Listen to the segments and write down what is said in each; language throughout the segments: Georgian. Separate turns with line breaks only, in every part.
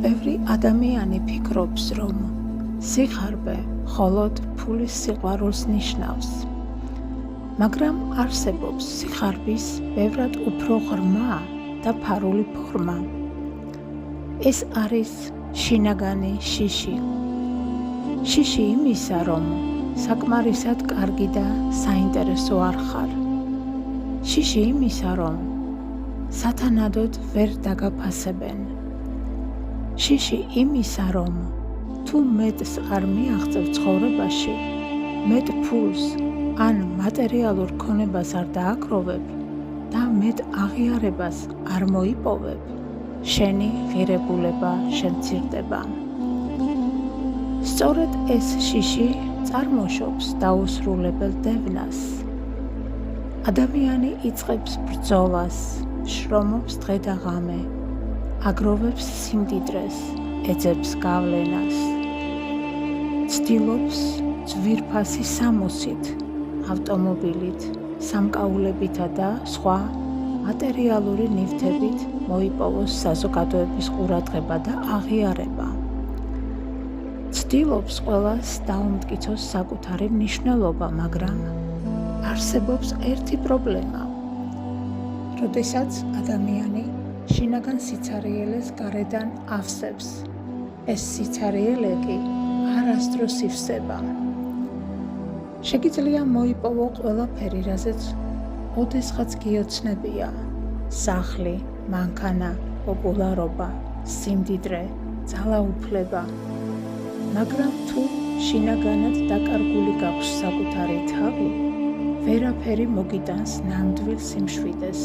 ბევრი ადამიანი ფიქრობს, რომ სიხარბე მხოლოდ ფულის სიყვარულს ნიშნავს, მაგრამ არსებობს სიხარბის ბევრად უფრო ღრმა და ფარული ფორმა. ეს არის შინაგანი შიში. შიში იმისა, რომ საკმარისად კარგი და საინტერესო არ ხარ. შიში იმისა, რომ სათანადოდ ვერ დაგაფასებენ. შიში იმისა, რომ თუ მეტს არ მიაღწევ ცხოვრებაში, მეტ ფულს ან მატერიალურ ქონებას არ დააგროვებ და მეტ აღიარებას არ მოიპოვებ, შენი ღირებულება შემცირდება. სწორედ ეს შიში წარმოშობს დაუსრულებელ დევნას. ადამიანი იწყებს ბრძოლას, შრომობს დღე და ღამე, აგროვებს სიმდიდრეს, ეძებს გავლენას, ცდილობს ძვირფასი სამოსით, ავტომობილით, სამკაულებითა და სხვა მატერიალური ნივთებით მოიპოვოს საზოგადოების ყურადღება და აღიარება. ცდილობს ყველას დაუმტკიცოს საკუთარი მნიშვნელობა, მაგრამ არსებობს ერთი პრობლემა. როდესაც ადამიანი შინაგან სიცარიელეს გარედან ავსებს, ეს სიცარიელე კი არასდროს ივსება. შეგიძლია მოიპოვო ყველაფერი, რაზეც ოდესღაც გიოცნებია: სახლი, მანქანა, პოპულარობა, სიმდიდრე, ძალაუფლება. მაგრამ თუ შინაგანად დაკარგული გაქვს საკუთარი თავი, ვერაფერი მოგიტანს ნამდვილ სიმშვიდეს.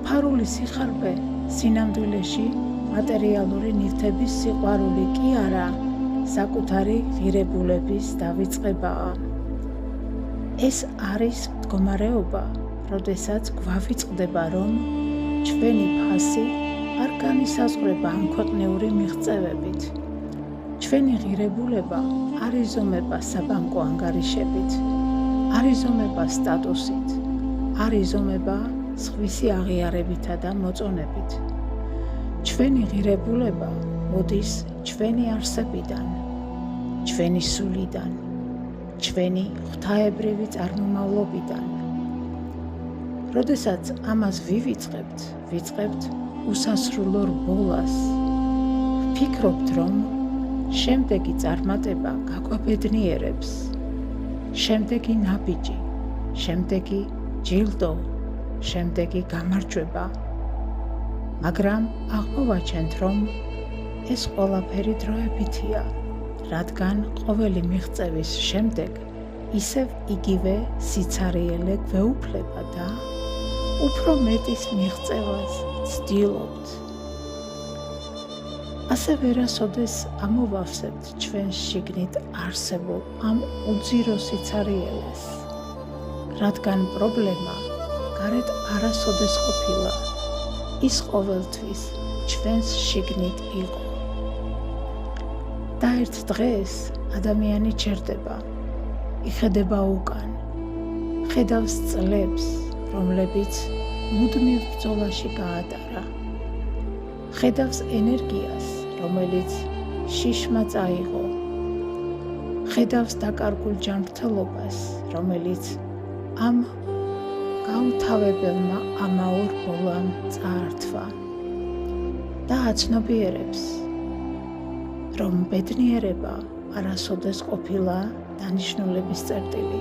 ფარული სიხარბე სინამდვილეში მატერიალური ნივთების სიყვარული კი არა, საკუთარი ღირებულების დავიწყებაა. ეს არის მდგომარეობა, როდესაც გვავიწყდება, რომ ჩვენი ფასი არ განისაზღვრება ამ ქვეყნიური მიღწევებით. ჩვენი ღირებულება არ იზომება საბანკო ანგარიშებით, არ იზომება სტატუსით, არ იზომება სხვისი აღიარებითა და მოწონებით. ჩვენი ღირებულება მოდის ჩვენი არსებიდან, ჩვენი სულიდან, ჩვენი ღვთაებრივი წარმომავლობიდან. როდესაც ამას ვიწყებთ უსასრულო რბოლას. ვფიქრობთ, რომ შემდეგი წარმატება გაგვაბედნიერებს, შემდეგი ნაბიჯი, შემდეგი ჯილდო, შემდეგი გამარჯვება. მაგრამ აღმოვაჩენთ, რომ ეს ყველაფერი დროებითია, რადგან ყოველი მიღწევის შემდეგ ისევ იგივე სიცარიელე გვეუფლება და უფრო მეტის მიღწევას ვცდილობთ. ასე ვერასოდეს ამოვავსებთ ჩვენს შიგნით არსებულ ამ უძირო სიცარიელეს, რადგან პრობლემა გარეთ არასოდეს ყოფილა, ის ყოველთვის ჩვენს შიგნით იყო. და ერთ დღეს ადამიანი ჩერდება, იხედება უკან, ხედავს წლებს, რომლებიც მუდმივ ბრძოლაში გაატარა, ხედავს ენერგიას, რომელიც შიშმა წაიღო, ხედავს დაკარგულ ჯანმრთელობას, რომელიც ამ გაუთავებელმა ამაურ ბოლამ წაართვა და აცნობიერებს, რომ ბედნიერება არასოდეს ყოფილა დანიშნულების წერტილი.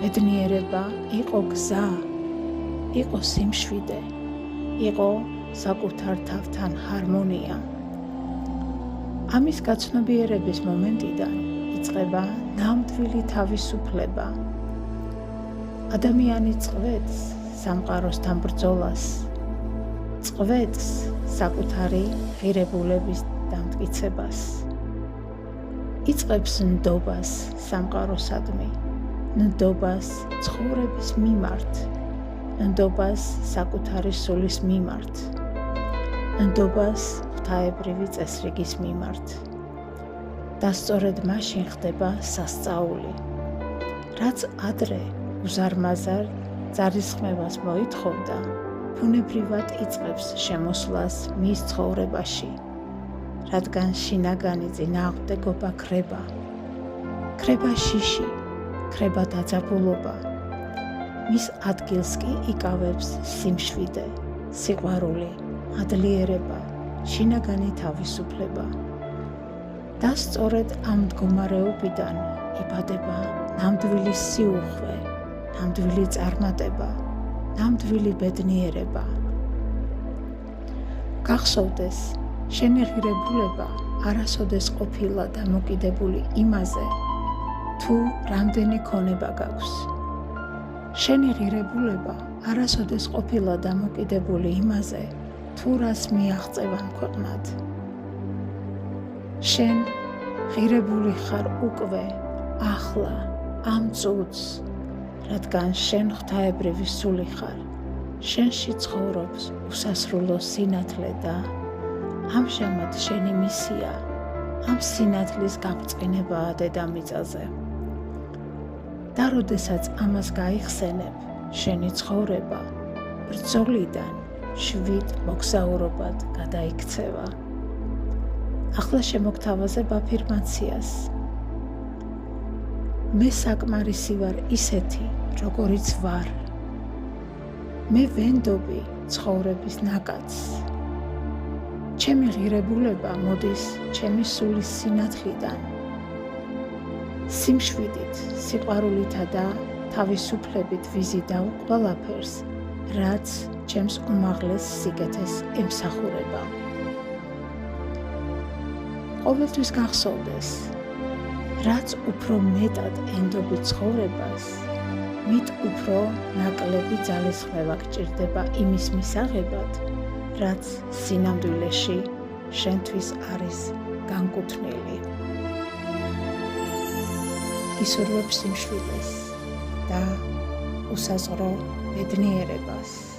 ბედნიერება იყო გზა, იყო სიმშვიდე, იყო საკუთარ თავთან ჰარმონია. ამის გაცნობიერების მომენტიდან იწყება ნამდვილი თავისუფლება. ადამიანი წყვეტს სამყაროსთან ბრძოლას, წყვეტს საკუთარი ღირებულების დამტკიცებას, იწყებს ნდობას სამყაროსადმი, ნდობას ცხოვრების მიმართ, ნდობას საკუთარი სულის მიმართ, ნდობას ღვთაებრივი წესრიგის მიმართ. და სწორედ მაშინ ხდება სასწაული, რაც ადრე უზარმაზარ ძალისხმევას მოითხოვდა, ბუნებრივად იწყებს შემოსვლას მის ცხოვრებაში, რადგან შინაგანი წინააღმდეგობა ქრება. ქრება შიში, ქრება დაძაბულობა. მის ადგილს კი იკავებს სიმშვიდე, სიყვარული, ადლიერება, შინაგანი თავისუფლება. და სწორედ ამ მდგომარეობიდან იბადება ნამდვილი სიუხვე, ნამდვილი წარმატება, ნამდვილი ბედნიერება. გახსოვდეს, შენი ღირებულება არასოდეს ყოფილა დამოკიდებული იმაზე, თუ რამდენი ქონება გაქვს. შენი ღირებულება არასოდეს ყოფილა დამოკიდებული იმაზე, თუ რას მიაღწევ ამ ქვეყნად. შენ ღირებული ხარ უკვე, ახლა, ამ წუთს, რადგან შენ ღვთაებრივი სული ხარ, შენში ცხოვრობს უსასრულო სინათლე და ამჟამად შენი მისია ამ სინათლის გაბრწყინებაა დედამიწაზე. და როდესაც ამას გაიხსენებ, შენი ცხოვრება ბრძოლიდან შვიდ მოგზაურობად გადაიქცევა. ახლა შემოგთავაზებ აფირმაციას. მე საკმარისი ვარ ისეთი, როგორიც ვარ. მე ვენდობი ცხოვრების ნაკადს. ჩემი ღირებულება მოდის ჩემი სულის სინათლიდან. სიმშვიდით, სიყვარულითა და თავისუფლებით ვიზიდავ ყველაფერს, რაც ჩემს უმაღლეს სიკეთეს ემსახურება. ყოველთვის გახსოვდეს, რაც უფრო მეტად ენდობი ცხოვრებას, მით უფრო ნაკლები ძალისხმევა გჭირდება იმის მისაღებად, რაც სინამდვილეში შენთვის არის განკუთვნილი. გისურვებ სიმშვიდეს და უსაზღრო ბედნიერებას.